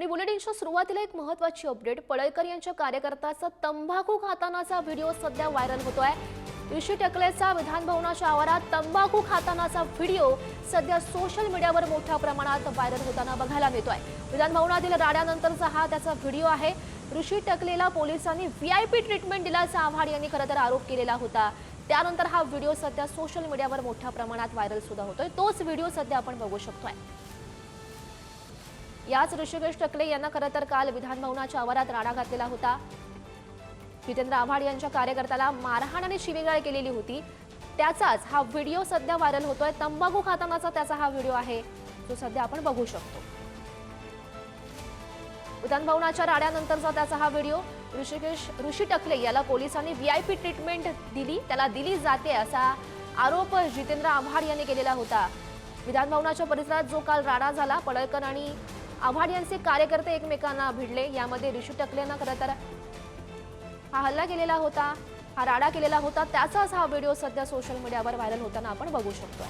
आणि बुलेटिनच्या सुरुवातीला एक महत्त्वाची अपडेट। पळळकर यांच्या कार्यकर्त्याचा तंबाखू खातानाचा व्हिडिओ सध्या व्हायरल होतोय। ऋषी टकलेचा विधान भवनाच्या आवारात तंबाखू खातानाचा व्हिडिओ सध्या सोशल मीडियावर मोठ्या प्रमाणात व्हायरल होताना बघायला मिळतोय। विधान भवनातील राड्यानंतरचा हा त्याचा व्हिडिओ आहे। ऋषी टकलेला पोलिसांनी व्हीआयपी ट्रीटमेंट दिल्याचा आव्हाड यांनी खरं तर आरोप केलेला होता। त्यानंतर हा व्हिडिओ सध्या सोशल मीडियावर मोठ्या प्रमाणात व्हायरल सुद्धा होतोय। तोच व्हिडिओ सध्या आपण बघू शकतोय। याच ऋषिकेश टकले यांना खरं तर काल विधान भवनाच्या आवारात राडा घातलेला होता। जितेंद्र आव्हाड यांच्या कार्यकर्त्याला मारहाण आणि शिवीगाळ केलेली होती। त्याचाच हा व्हिडिओ सध्या व्हायरल होतोय। तंबाखू खातानाचा त्याचा हा व्हिडिओ आहे जो सध्या आपण बघू शकतो। विधान भवनाच्या राड्यानंतरचा त्याचा हा व्हिडिओ। ऋषी टकले याला पोलिसांनी व्हीआयपी ट्रीटमेंट दिली जाते असा आरोप जितेंद्र आव्हाड यांनी केलेला होता। विधान भवनाच्या परिसरात जो काल राडा झाला, पळळकर आणि आव्हाड यांचे कार्यकर्ते एकमेकांना भिडले। यामध्ये ऋषी टकलेंना खरं तर हा हल्ला केलेला होता, हा राडा केलेला होता। त्याचाच हा व्हिडिओ सध्या सोशल मीडियावर व्हायरल होताना आपण बघू शकतो।